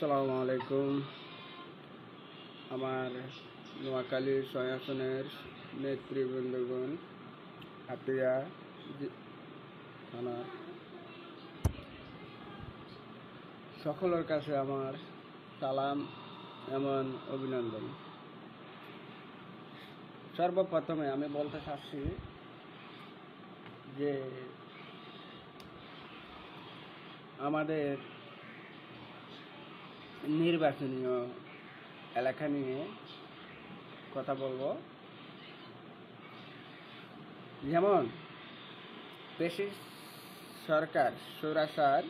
আসসালামু আলাইকুম। আমার নোয়াখালী ৬ আসনের নেতৃবৃন্দগণ, হাতিয়া থানা সকলের কাছে আমার সালাম এবং অভিনন্দন। সর্বপ্রথমে আমি বলতে চাচ্ছি যে আমাদের নির্বাচনীয় এলাকা নিয়ে কথা বলবো। যেমন ফ্যাসিস্ট সরকার স্বৈরাচার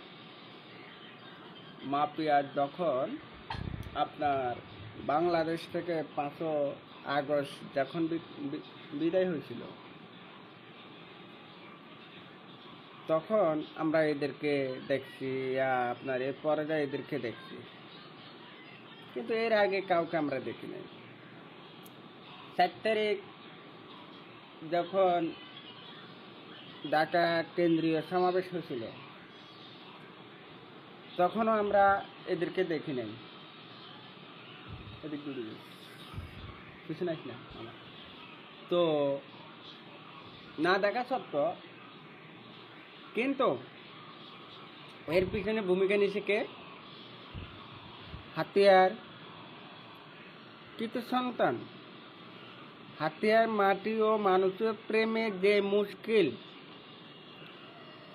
মাফিয়া যখন আপনার বাংলাদেশ থেকে 5 আগস্ট যখন বিদায় হয়েছিল, তখন আমরা এদেরকে দেখছি, আপনার এর পরে এদেরকে দেখছি, কিন্তু এর আগে কাউকে আমরা দেখি নাই। 7 তারিখ যখন ঢাকা কেন্দ্রীয় সমাবেশ হয়েছিল, তখনও আমরা এদেরকে দেখি নাই। এদিক কিছু নাই না আমার তো না দেখা সত্ত্বেও, কিন্তু এর পিছনে ভূমিকা নিয়েছে কে? হাতিয়ার কিছু সন্তান। হাতিয়ার মাটি ও মানুষের প্রেমে যে মুশকিল,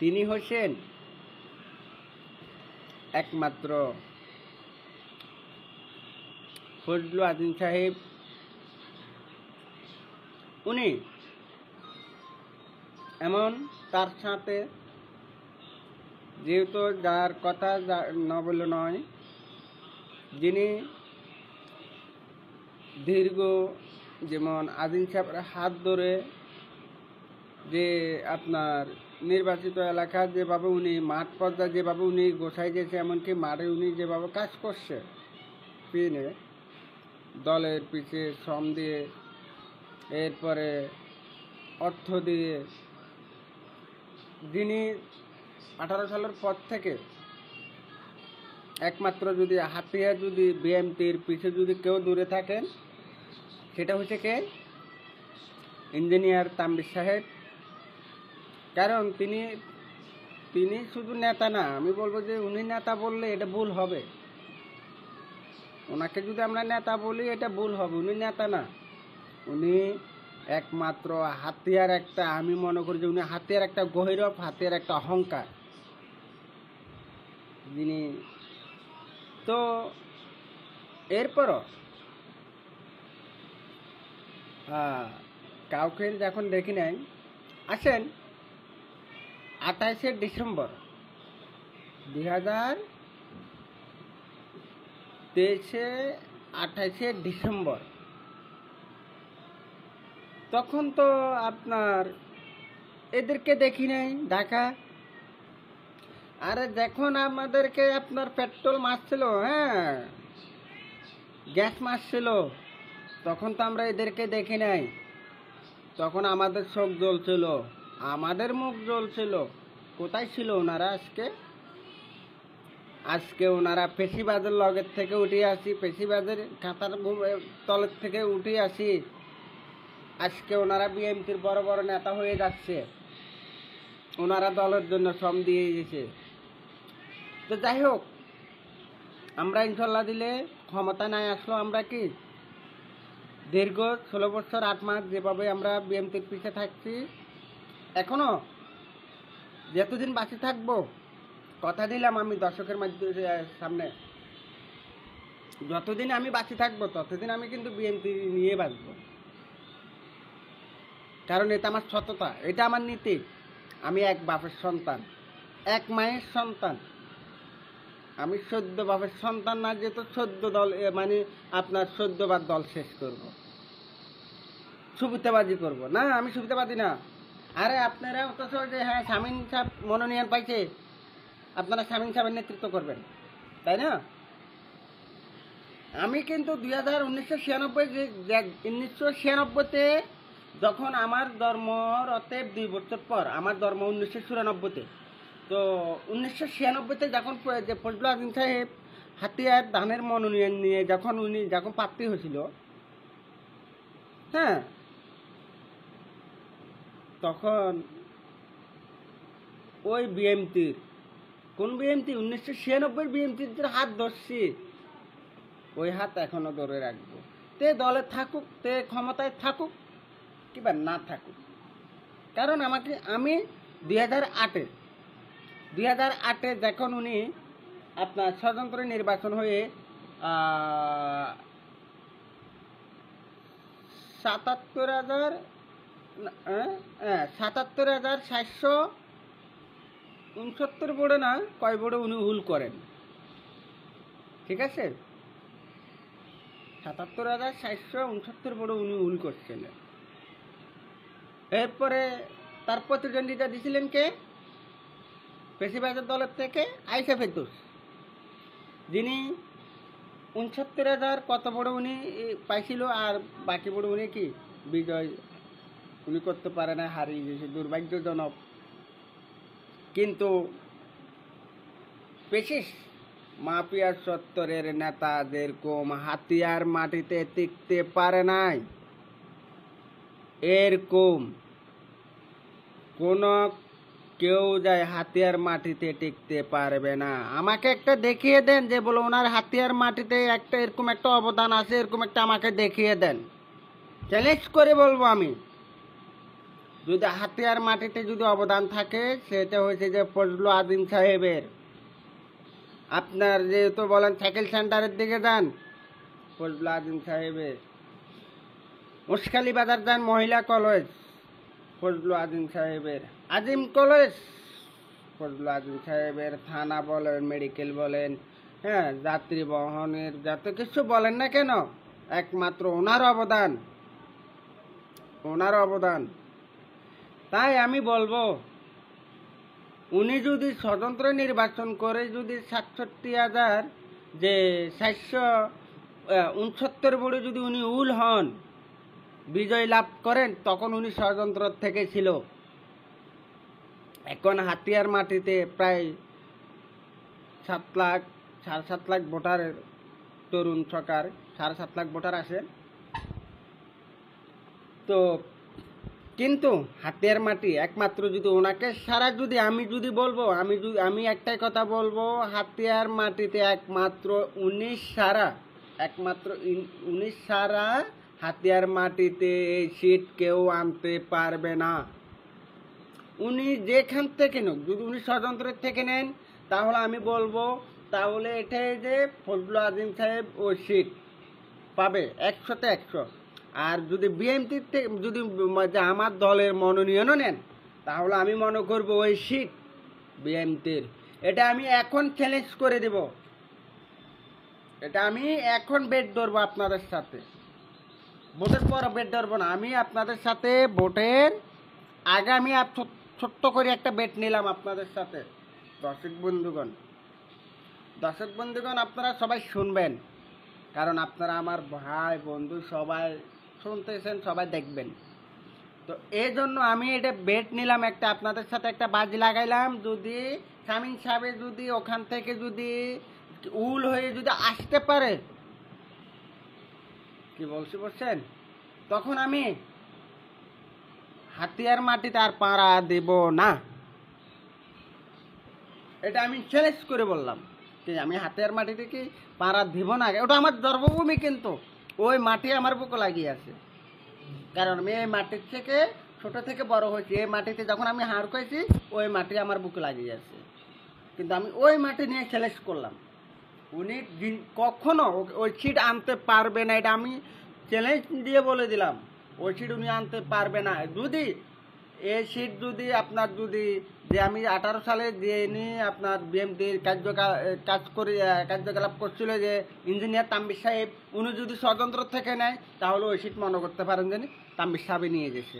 তিনি হচ্ছেন একমাত্র ফজলুল আজিম সাহেব। উনি এমন, তার সাথে যেহেতু যার কথা না বলে নয়, যিনি দীর্ঘ, যেমন আজিম সাহেবের হাত ধরে যে আপনার নির্বাচিত এলাকা যেভাবে উনি মাঠ পর্যায়ে যেভাবে উনি গোছাই দিয়েছে, এমনকি মাঠে উনি যেভাবে কাজ করছে, পিনে দলের পিছে শ্রম দিয়ে, এরপরে অর্থ দিয়ে, যিনি 18 সালের পর থেকে একমাত্র যদি হাতিয়া যদি বিএনপির পিছে যদি কেউ দূরে থাকেন, সেটা হচ্ছে কে? ইঞ্জিনিয়ার তানভীর সাহেব। কারণ তিনি শুধু নেতা না, আমি বলবো যে উনি নেতা বললে এটা ভুল হবে। ওনাকে যদি আমরা নেতা বলি, এটা ভুল হবে। উনি নেতা না, উনি একমাত্র হাতিয়ার একটা, আমি মনে করি যে উনি হাতিয়ার একটা গহিরব, হাতিয়ার একটা অহংকার যিনি। তো এরপরও কাউকে যখন দেখি নাই। আসেন 28শে ডিসেম্বর 2023, 28শে ডিসেম্বর, তখন তো আপনার এদেরকে দেখি নাই ঢাকা। আরে যখন আমাদেরকে আপনার পেট্রোল মারছিল, গ্যাস মারছিল, তখন তো আমরা এদেরকে দেখি নাই। তখন আমাদের চোখ জ্বলছিল, আমাদের মুখ জ্বলছিল। কোথায় ছিল ওনারা? আজকে ওনারা পেশিবাদের লগের থেকে উঠে আসি, পেশিবাদের খাতার তলের থেকে উঠে আসি। আজকে ওনারা বিএনপির বড় বড় নেতা হয়ে যাচ্ছে, ওনারা দলের জন্য শ্রম দিয়ে দিয়েছে। তো যাই হোক, আমরা ইনশাল্লাহ দিলে ক্ষমতা নাই আসলো, আমরা কি দীর্ঘ 16 বছর 8 মাস যেভাবে আমরা বিএনপির পিছে থাকছি, এখনো যতদিন বাঁচে থাকবো, কথা দিলাম আমি দর্শকের সামনে, যতদিন আমি বাঁচে থাকবো ততদিন আমি কিন্তু বিএনপি নিয়ে বাঁচবো। কারণ এটা আমার সততা, এটা আমার নীতি। আমি এক বাপের সন্তান, এক মায়ের সন্তান। আমি 14 বাপের সন্তান না, যেহেতু 14 দল, মানে আপনার 14 বার দল শেষ করব, সুবিধাবাজি করব না। আমি সুবিধাবাজি না। আরে আপনারা অথচ যে শামীম সাহেব মনোনয়ন পাইছে, আপনারা শামীম সাহেবের নেতৃত্ব করবেন, তাই না? আমি কিন্তু 1996-তে যখন আমার ধর্মর অতএব 2 বছর পর, আমার ধর্ম 1994-তে, তো 1996-তে যখন যে ফজলুল আজিম সাহেব হাতিয়ার ধানের মনোনয়ন নিয়ে যখন উনি প্রার্থী হয়েছিল, হ্যাঁ, তখন ওই বিএমপির, কোন বিএমপি, 1996 বিএমপির যে হাত ধরছি, ওই হাত এখনো ধরে রাখবো। তে দলে থাকুক, তে ক্ষমতায় থাকুক কিংবা না থাকুক। কারণ আমি 2008-এ যখন উনি আপনার স্বতন্ত্র নির্বাচন হয়ে 77,769 বোর্ডে না কয় বোর্ডে উনি উল করেন, ঠিক আছে, 77,769 বোর্ডে উনি উল করছেন। এরপরে তার প্রতিদ্বন্দ্বিতা দিয়েছিলেন কে? পেশিবাজার দলের থেকে আয়েশা ফেরদৌস, যিনি 69,000 কত বড় উনি পাইছিল, আর বাকি বড় উনি কি বিজয় উনি করতে পারে না, হারিয়ে গেছে, দুর্ভাগ্যজনক। কিন্তু পেশিস মাফিয়া সত্তরের নেতাদের কম হাতিয়ার মাটিতে টিকতে পারে নাই। এরকম কোন কেউ যায় হাতিয়ার মাটিতে টিকতে পারবে না। আমাকে একটা দেখিয়ে দেন যে বলো ওনার হাতিয়ার মাটিতে একটা এরকম একটা অবদান আছে, এরকম একটা আমাকে দেখিয়ে দেন, চ্যালেঞ্জ করে বলবো আমি। যদি হাতিয়ার মাটিতে যদি অবদান থাকে, সেটা হয়েছে যে ফজলুল আযম সাহেবের। আপনার যেহেতু বলেন সাইকেল সেন্টারের দিকে যান, ফজলুল আযম সাহেবের। মুশখালী বাজার যান, মহিলা কলেজ, ফজলুল আযম সাহেবের। আজিম কলেজ, ফজলুল আযম সাহেবের। থানা বলেন, মেডিকেল বলেন, হ্যাঁ, যাত্রী বহনের যত কিছু বলেন না কেন, একমাত্র ওনার অবদান। তাই আমি বলবো, উনি যদি স্বতন্ত্র নির্বাচন করে যদি 67,000 যে 769 বোর্ডে যদি উনি উল হন, বিজয় লাভ করেন, তখন উনি স্বতন্ত্র থেকে ছিল। এখন হাতিয়ার মাটিতে প্রায় 7 লাখ 7.5 লাখ ভোটারের তরুণ সরকার 7.5 লাখ ভোটার আছে। তো কিন্তু হাতিয়ার মাটি একমাত্র যদি ওনাকে সারা, যদি আমি যদি বলবো, আমি একটাই কথা বলবো, হাতিয়ার মাটিতে একমাত্র 19 সারা হাতিয়ার মাটিতে এই সিট কেউ আনতে পারবে না। উনি যেখান থেকে নোক, যদি উনি স্বতন্ত্রের থেকে নেন, তাহলে আমি বলবো তাহলে এটাই যে ফজলুল আযম সাহেব ওই সিট পাবে 100-তে 100। আর যদি বিএনপির থেকে যদি আমার দলের মনোনয়নও নেন, তাহলে আমি মনে করব ওই সিট বিএনপির। এটা আমি এখন চ্যালেঞ্জ করে দেব, এটা আমি এখন বেট ধরবো আপনাদের সাথে। ভোটের পর বেট ধরবো না, আমি আপনাদের সাথে ভোটের আগে আমি ছোট্ট করে একটা বেট নিলাম আপনাদের সাথে। দর্শক বন্ধুগণ, আপনারা সবাই শুনবেন, কারণ আপনারা আমার ভাই বন্ধু, সবাই শুনতেছেন, সবাই দেখবেন। তো এই জন্য আমি এটা বেট নিলাম, একটা আপনাদের সাথে একটা বাজি লাগাইলাম। যদি শামীম সাহেব যদি ওখান থেকে যদি উল হয়ে যদি আসতে পারে, কি বলছেন, তখন আমি হাতিয়ার মাটিতে আর পাড়া দেব না। এটা আমি চ্যালেঞ্জ করে বললাম যে আমি হাতিয়ার মাটিতে কি পাড়া দিব না। ওটা আমার জন্মভূমি, কিন্তু ওই মাটি আমার বুকে লাগিয়ে আছে। কারণ আমি এই মাটির থেকে ছোট থেকে বড় হয়েছি, এই মাটিতে যখন আমি হাড় খাইছি, ওই মাটি আমার বুকে লাগিয়ে আছে। কিন্তু আমি ওই মাটি নিয়ে চ্যালেঞ্জ করলাম, উনি কখনো ওই সিট আনতে পারবে না। এটা আমি চ্যালেঞ্জ দিয়ে বলে দিলাম, ওই সিট উনি আনতে পারবে না। যদি এই সিট যদি আপনার যদি যে আমি 18 সালে যে নিয়ে আপনার বিএমপির কার্যকলাপ করছিল, যে ইঞ্জিনিয়ার তাম্বির সাহেব, উনি যদি স্বতন্ত্র থেকে নেয়, তাহলে ওই সিট মনে করতে পারেন যে তাম্বির সাহেবই নিয়ে গেছে।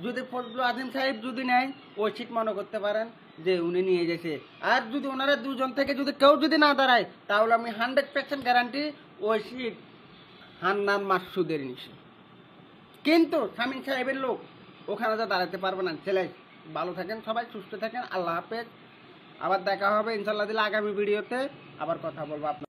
যদি ফজলুল আযম সাহেব যদি নেয়, ওই সিট মনে করতে পারেন যে উনি নিয়ে গেছে। আর যদি ওনারা দুজন থেকে যদি কেউ যদি না দাঁড়ায়, তাহলে আমি 100% গ্যারান্টি ওই সিট হান্নান মাসুদের নিচে। কিন্তু শামীম সাহেবের লোক ওখানে তো দাঁড়াতে পারবে না। চ্যালেঞ্জ। ভালো থাকেন সবাই, সুস্থ থাকেন, আল্লাহ হাফেজ। আবার দেখা হবে ইনশাল্লাহ দিলে আগামী ভিডিওতে, আবার কথা বলবো আপনার।